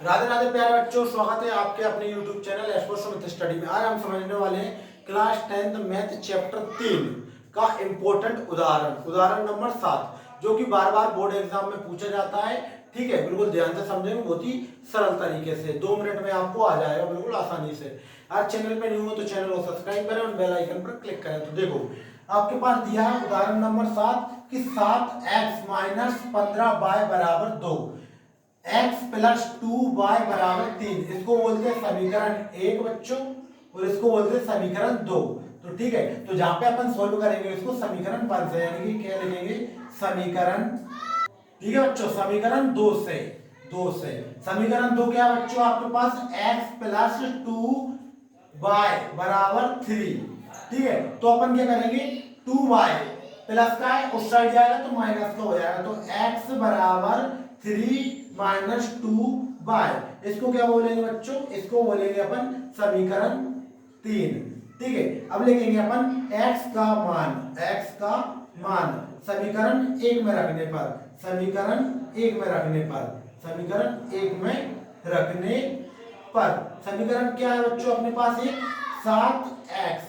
राधे राधे प्यारे बच्चों, स्वागत है आपके अपने YouTube चैनल एस्ट्रो स्टडी में। आज हम समझने वाले हैं क्लास 10th मैथ चैप्टर 3 का इम्पोर्टेंट उदाहरण नंबर 7, जो कि बार बार बोर्ड एग्जाम में पूछा जाता है। ठीक है, बिल्कुल ध्यान से समझेंगे, बहुत ही सरल तरीके से 2 मिनट में आपको आ जाएगा बिल्कुल आसानी से। आज चैनल पे न्यू हो तो चैनल को सब्सक्राइब करें और बेल आइकन पर क्लिक करें। तो देखो आपके पास दिया है उदाहरण नंबर 7 कि 7x माइनस 15y बराबर 2, x प्लस 2y बराबर 3, इसको बोलते हैं समीकरण 1 बच्चों, और इसको बोलते हैं समीकरण 2। तो ठीक है, तो जहां पे अपन सोल्व करेंगे इसको समीकरण 1 से, यानी कि क्या लिखेंगे समीकरण, ठीक है बच्चों, समीकरण 2 से समीकरण 2 क्या है बच्चों आपके पास x प्लस 2y बराबर 3। ठीक है, तो अपन क्या करेंगे 2y प्लस का है उस साइड जाएगा तो माइनस का हो जाएगा, तो x बराबर 3 माइनस 2y, इसको क्या बोलेंगे बच्चों, इसको बोलेंगे अपन समीकरण 3। ठीक है, अब लिखेंगे अपन x का मान समीकरण 1 में रखने पर, समीकरण 1 में रखने पर समीकरण क्या है बच्चों अपने पास, एक 7x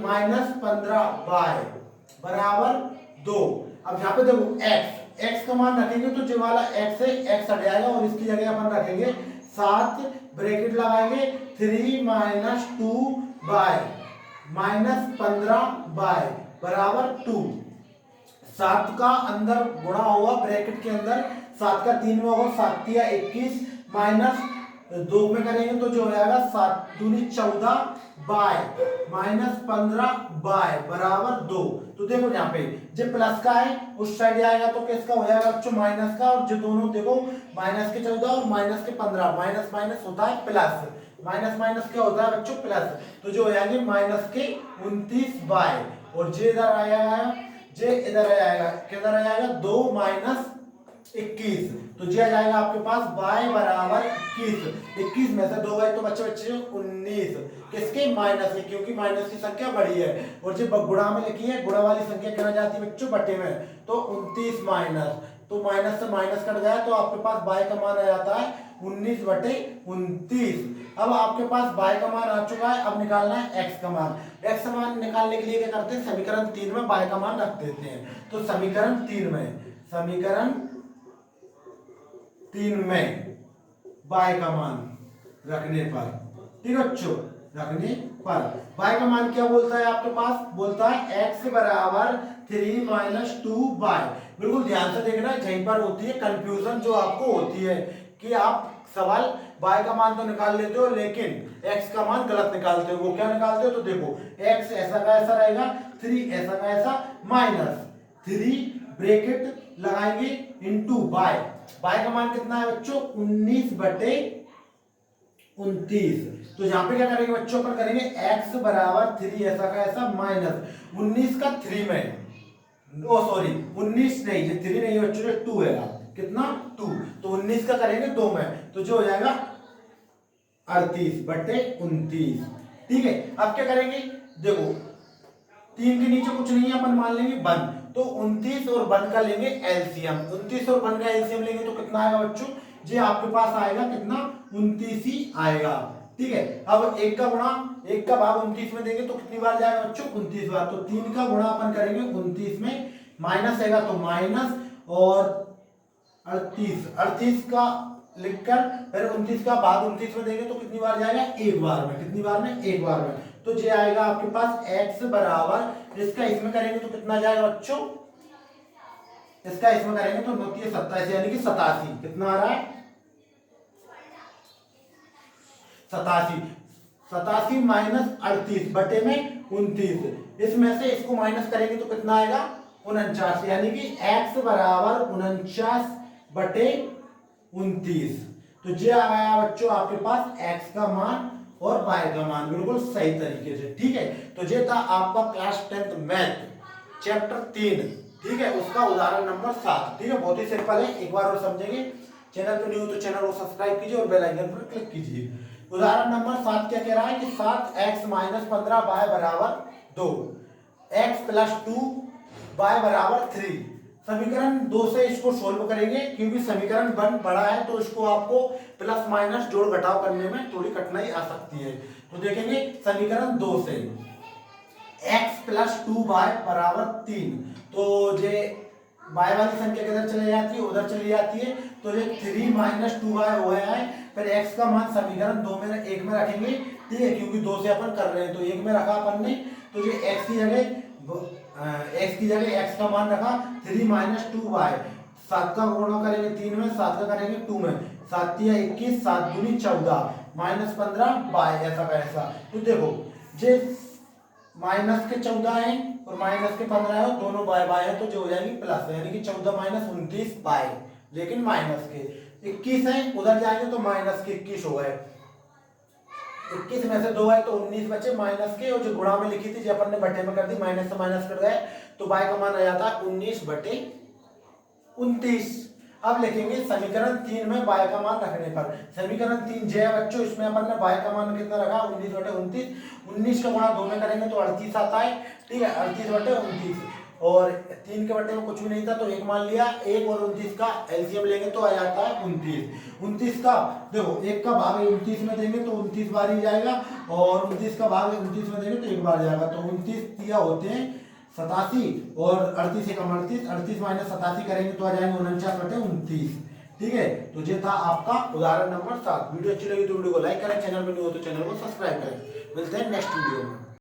माइनस 15y बराबर 2। अब यहाँ पे देखो x का मान रखेंगे तो जो वाला x है x हट जाएगा और इसकी जगह अपन रखेंगे 7 ब्रैकेट लगाएंगे 3 माइनस 2y माइनस 15y बराबर 2। 7 का अंदर गुणा होगा ब्रैकेट के अंदर, 7 का 3 में होगा 7 या 21 माइनस 2 में करेंगे तो जो हो जाएगा 7 दूनी 14 बाय माइनस 15 बाय बराबर 2। तो देखो यहाँ पे जो प्लस का है उस साइड आएगा तो किसका हो जाएगा बच्चों माइनस का, और जो दोनों देखो माइनस के 14 और माइनस के 15, माइनस माइनस होता है प्लस, माइनस माइनस क्या होता है बच्चों प्लस, तो जो हो जाएंगे माइनस के 29 बाय, और जे इधर आएगा, जे इधर आ जाएगा, किधर आ जाएगा 2 माइनस 21, तो जे आ जाएगा आपके पास y बराबर 21 में से 2 गए तो बच्चे 19, किसके माइनस है, क्योंकि माइनस की संख्या बड़ी है, और जब गुणा में लिखी है गुणा वाली संख्या क्या जाती है बच्चों बटे में, तो 29 माइनस, तो माइनस से माइनस कट गया तो आपके पास y का मान आ जाता है 19 बटे 29। अब आपके पास y का मान आ चुका है, अब निकालना है x का मान। x का मान निकालने के लिए क्या करते हैं समीकरण 3 में y का मान रख देते हैं, तो समीकरण 3 में y का मान रखने पर, ठीक है बच्चों, रखने पर y का मान क्या बोलता है आपके पास, बोलता है x बराबर 3 माइनस 2y। बिल्कुल ध्यान से देखना, यहीं पर होती है कंफ्यूजन जो आपको होती है कि आप सवाल y का मान तो निकाल लेते हो लेकिन x का मान गलत निकालते हो। वो क्या निकालते हो, तो देखो x ऐसा का ऐसा रहेगा, 3 ऐसा का ऐसा माइनस 3 ब्रैकेट लगाएंगे इनटू y, y का मान कितना है बच्चों 19 बटे 29। तो यहाँ पे क्या करेंगे बच्चों, पर करेंगे x बराबर 3 ऐसा का ऐसा माइनस 19 का 3 में, ओ सॉरी 19 नहीं, ये 3 नहीं बच्चों, ये 2 है, कितना 2, तो 19 का करेंगे 2 में, तो जो हो जाएगा 38 बटे 29। ठीक है, अब क्या करेंगे देखो 3 के नीचे कुछ नहीं है, अपन मान लेंगे 1, तो 29 और 1 का लेंगे एलसीएम, 29 और 1 का एलसीएम लेंगे तो कितना आएगा बच्चों, जी आपके पास आएगा कितना 29 ही आएगा। ठीक है, अब 1 का गुणा 1 का भाग 29 में देंगे तो कितनी बार जाएगा बच्चों 29 बार, तो 3 का गुणा अपन करेंगे 29 में, माइनस आएगा तो माइनस, और 38 का लिखकर फिर 29 का भाग 29 में देंगे तो कितनी बार जाएगा एक बार में, कितनी बार में एक बार में, तो ये आएगा आपके पास x बराबर, इसका इसमें करेंगे तो कितना जाएगा बच्चों, इसका इसमें करेंगे तो 27 यानी कि 87, कितना आ रहा है 87 माइनस 38 बटे में 29, इसमें से इसको माइनस करेंगे तो कितना आएगा 49, यानी कि x बराबर 49 बटे 29। तो ये आ गया बच्चों आपके पास x का मान और y का मान बिल्कुल सही तरीके से। ठीक है, तो ये था आपका क्लास 10th मैथ चैप्टर 3, ठीक है, उसका उदाहरण नंबर 7। ठीक है, बहुत ही सिंपल है, एक बार और समझेंगे। चैनल पर न्यू तो चैनल को सब्सक्राइब कीजिए और बेल आइकन पर क्लिक कीजिए। उदाहरण नंबर 7 क्या कह रहा है कि 7x माइनस 15y बराबर 2, x प्लस 2y बराबर 3, समीकरण 2 से इसको सोल्व करेंगे, क्योंकि समीकरण 1 बड़ा है तो इसको आपको प्लस माइनस जोड़ घटाव करने में थोड़ी कठिनाई आ सकती है। तो देखेंगे समीकरण 2 से x प्लस 2y बराबर 3, तो ये y वाली संख्या किधर चली जाती है, उधर चली जाती है, तो ये 3 माइनस 2y हो गया है। फिर x का मान समीकरण 2 में 1 में रखेंगे, ठीक है, क्योंकि 2 से अपन कर रहे हैं तो 1 में रखा अपन ने, तो ये x की जगह x का मान रखा 3 माइनस 2y, 7 का गुणा करेंगे 3 में, 7 का करेंगे 2 में, 7 या 21, 7 दूनी 14, माइनस 15 बाय ऐसा का ऐसा। तो देखो ये माइनस के 14 है और माइनस के 15 है, दोनों बाय बाय है, तो जो हो जाएगी प्लस, यानी कि 14 माइनस 29 बाय, लेकिन माइनस के 21 है, उधर जाएंगे तो माइनस के 21 हो गए, 21 में से 2 है तो 19 बचे माइनस के, और जो गुणा में लिखी थी जो अपन ने बटे में कर दी, माइनस से माइनस कर गए, तो बाय का मान आ जाता है 19/29। अब लिखेंगे समीकरण 3 में बाय का मान रखने पर, समीकरण 3 जे है बच्चों, इसमें अपन ने बाय का मान कितना रखा 19/29, 19 का गुणा 2 में करेंगे तो 38 आता है, ठीक है, 38/29, और 3 के बटे में कुछ भी नहीं था तो 1 मान लिया, 1 और 29 का एलसीएम लेंगे तो आ जाता है 29। 29 का देखो 1 का भाग 29 में देंगे तो 29 बार ही जाएगा, और 29 का भाग 29 में देंगे तो 1 बार जाएगा, तो 29 दिया होते हैं 87, और 38 से कम 38, 38 माइनस 87 करेंगे तो आ जाएंगे 49/29, ठीक है। तो ये था आपका उदाहरण नंबर 7। वीडियो अच्छी लगी तो वीडियो को लाइक करें, चैनल पर न्यू हो तो चैनल को सब्सक्राइब करें। मिलते हैं नेक्स्ट वीडियो में।